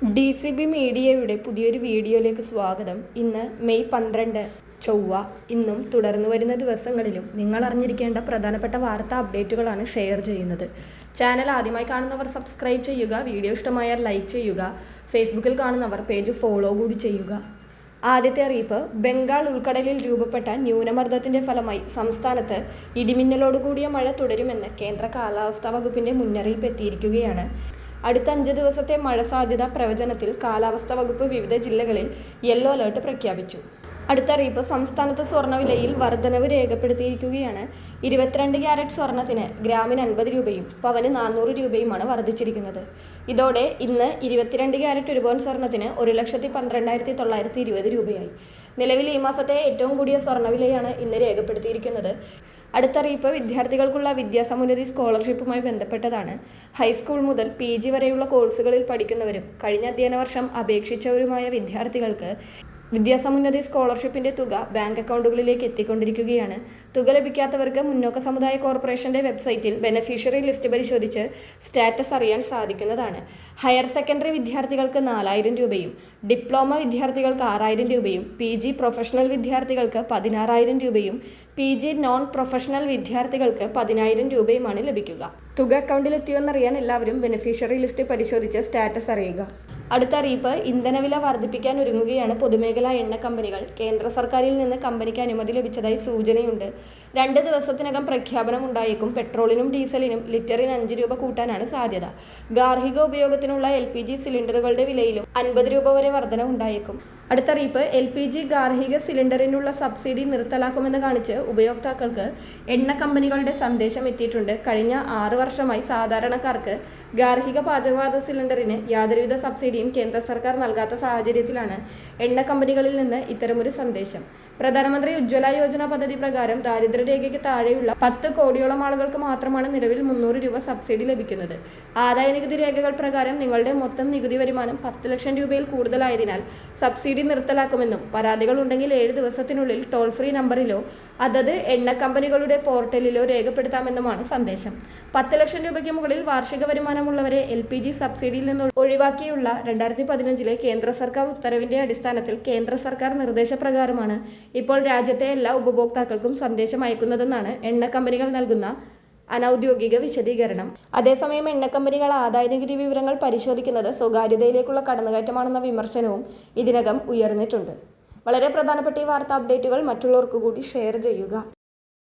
DCB മീഡിയയുടെ പുതിയൊരു വീഡിയോയിലേക്ക് സ്വാഗതം. ഇന്ന് മെയ് 12 ചൊവ്വ. ഇന്നും തുടർന്നു വരുന്ന ദിവസങ്ങളിലും നിങ്ങൾ അറിഞ്ഞിരിക്കേണ്ട പ്രധാനപ്പെട്ട വാർത്താ അപ്ഡേറ്റുകളാണ് ഷെയർ ചെയ്യുന്നത്. ചാനൽ ആദ്യമായി കാണുന്നവർ സബ്സ്ക്രൈബ് ചെയ്യുക, വീഡിയോ ഇഷ്ടമായാൽ ലൈക്ക് ചെയ്യുക, ഫേസ്ബുക്കിൽ കാണുന്നവർ പേജ് ഫോളോ കൂടി ചെയ്യുക. ആദ്യത്തെ അറിയിപ്പ്, ബംഗാൾ ഉൾക്കടലിൽ രൂപപ്പെട്ട ന്യൂനമർദ്ദത്തിന്റെ ഫലമായി സംസ്ഥാനത്ത് ഇടിമിന്നലോടുകൂടിയ മഴ തുടരുമെന്ന് കേന്ദ്ര കാലാവസ്ഥാ വകുപ്പിന്റെ മുന്നറിയിപ്പ് എത്തിയിരിക്കുകയാണ്. അടുത്ത 5 ദിവസത്തെ മഴ സാധ്യത പ്രവചനത്തിൽ കാലാവസ്ഥാ വകുപ്പ് വിവിധ ജില്ലകളിൽ യെല്ലോ അലേർട്ട് പ്രഖ്യാപിച്ചു. അടുത്ത അറിയിപ്പ്, സംസ്ഥാനത്ത് സ്വർണ്ണവിലയിൽ വർധനവ് രേഖപ്പെടുത്തിയിരിക്കുകയാണ്. 22 ക്യാരറ്റ് സ്വർണ്ണത്തിന് ഗ്രാമിന് 50 രൂപയും പവന് 400 രൂപയുമാണ് വർദ്ധിച്ചിരിക്കുന്നത്. ഇതോടെ ഇന്ന് 22 ക്യാരറ്റ് 1 പവൻ സ്വർണ്ണത്തിന് 1,12,920 രൂപയായി. നിലവിൽ ഈ മാസത്തെ ഏറ്റവും കൂടിയ സ്വർണ്ണവിലയാണ് ഇന്ന് രേഖപ്പെടുത്തിയിരിക്കുന്നത്. അടുത്തറിയിപ്പ്, വിദ്യാർത്ഥികൾക്കുള്ള വിദ്യാസമുന്നതി സ്കോളർഷിപ്പുമായി ബന്ധപ്പെട്ടതാണ്. ഹൈസ്കൂൾ മുതൽ PG വരെയുള്ള കോഴ്സുകളിൽ പഠിക്കുന്നവരും കഴിഞ്ഞ അധ്യയന വർഷം അപേക്ഷിച്ചവരുമായ വിദ്യാർത്ഥികൾക്ക് വിദ്യാസമുന്നതി സ്കോളർഷിപ്പിന്റെ തുക ബാങ്ക് അക്കൗണ്ടുകളിലേക്ക് എത്തിക്കൊണ്ടിരിക്കുകയാണ്. തുക ലഭിക്കാത്തവർക്ക് മുന്നോക്ക സമുദായ കോർപ്പറേഷന്റെ വെബ്സൈറ്റിൽ ബെനഫിഷ്യറി ലിസ്റ്റ് പരിശോധിച്ച് സ്റ്റാറ്റസ് അറിയാൻ സാധിക്കുന്നതാണ്. ഹയർ സെക്കൻഡറി വിദ്യാർത്ഥികൾക്ക് 4,000 രൂപയും ഡിപ്ലോമ വിദ്യാർത്ഥികൾക്ക് 6,000 രൂപയും PG പ്രൊഫഷണൽ വിദ്യാർത്ഥികൾക്ക് 16,000 രൂപയും PG നോൺ പ്രൊഫഷണൽ വിദ്യാർത്ഥികൾക്ക് 10,000 രൂപയുമാണ് ലഭിക്കുക. തുക അക്കൗണ്ടിലെത്തിയോന്നറിയാൻ എല്ലാവരും ബെനഫിഷ്യറി ലിസ്റ്റ് പരിശോധിച്ച് സ്റ്റാറ്റസ് അറിയുക. അടുത്ത അറിയിപ്പ്, ഇന്ധനവില വർദ്ധിപ്പിക്കാൻ ഒരുങ്ങുകയാണ് പൊതുമേഖലാ എണ്ണ കമ്പനികൾ. കേന്ദ്ര സർക്കാരിൽ നിന്ന് കമ്പനിക്ക് അനുമതി ലഭിച്ചതായി സൂചനയുണ്ട്. 2 ദിവസത്തിനകം പ്രഖ്യാപനം ഉണ്ടായേക്കും. പെട്രോളിനും ഡീസലിനും ലിറ്ററിന് 5 രൂപ കൂട്ടാനാണ് സാധ്യത. ഗാർഹിക ഉപയോഗത്തിനുള്ള LPG സിലിണ്ടറുകളുടെ വിലയിലും 50 രൂപ വരെ വർധന ഉണ്ടായേക്കും. അടുത്തറിയിപ്പ്, LPG ഗാർഹിക സിലിണ്ടറിനുള്ള സബ്സിഡി നിർത്തലാക്കുമെന്ന് കാണിച്ച് ഉപയോക്താക്കൾക്ക് എണ്ണ കമ്പനികളുടെ സന്ദേശം എത്തിയിട്ടുണ്ട്. കഴിഞ്ഞ 6 വർഷമായി സാധാരണക്കാർക്ക് ഗാർഹിക പാചകവാത സിലിണ്ടറിന് യാതൊരുവിധ സബ്സിഡിയും കേന്ദ്ര സർക്കാർ നൽകാത്ത സാഹചര്യത്തിലാണ് എണ്ണ കമ്പനികളിൽ നിന്ന് ഇത്തരമൊരു സന്ദേശം. പ്രധാനമന്ത്രി ഉജ്ജ്വല യോജന പദ്ധതി പ്രകാരം ദാരിദ്ര്യരേഖയ്ക്ക് താഴെയുള്ള 10 കോടിയോളം ആളുകൾക്ക് മാത്രമാണ് നിലവിൽ 300 രൂപ സബ്സിഡി ലഭിക്കുന്നത്. ആദായനികുതി രേഖകൾ പ്രകാരം നിങ്ങളുടെ മൊത്തം നികുതി വരുമാനം 10 ലക്ഷം രൂപയിൽ കൂടുതലായതിനാൽ സബ്സിഡി നിർത്തലാക്കുമെന്നും പരാതികൾ ഉണ്ടെങ്കിൽ 7 ദിവസത്തിനുള്ളിൽ ടോൾ ഫ്രീ നമ്പറിലോ അതത് എണ്ണ കമ്പനികളുടെ പോർട്ടലിലോ രേഖപ്പെടുത്താമെന്നുമാണ് സന്ദേശം. 10 ലക്ഷം രൂപയ്ക്ക് മുകളിൽ വാർഷിക വരുമാനമുള്ളവരെ LPG സബ്സിഡിയിൽ നിന്ന് ഒഴിവാക്കിയുള്ള 2015 കേന്ദ്ര സർക്കാർ ഉത്തരവിന്റെ അടിസ്ഥാനത്തിൽ കേന്ദ്ര സർക്കാർ നിർദ്ദേശപ്രകാരമാണ് ഇപ്പോൾ രാജ്യത്തെ എല്ലാ ഉപഭോക്താക്കൾക്കും സന്ദേശം അയക്കുന്നതെന്നാണ് എണ്ണ കമ്പനികൾ നൽകുന്ന അനൗദ്യോഗിക വിശദീകരണം. അതേസമയം എണ്ണ കമ്പനികൾ ആദായനികുതി വിവരങ്ങൾ പരിശോധിക്കുന്നത് സ്വകാര്യതയിലേക്കുള്ള കടന്നുകയറ്റമാണെന്ന വിമർശനവും ഇതിനകം ഉയർന്നിട്ടുണ്ട്. വളരെ പ്രധാനപ്പെട്ട ഈ വാർത്താ അപ്ഡേറ്റുകൾ മറ്റുള്ളവർക്ക് കൂടി ഷെയർ ചെയ്യുക.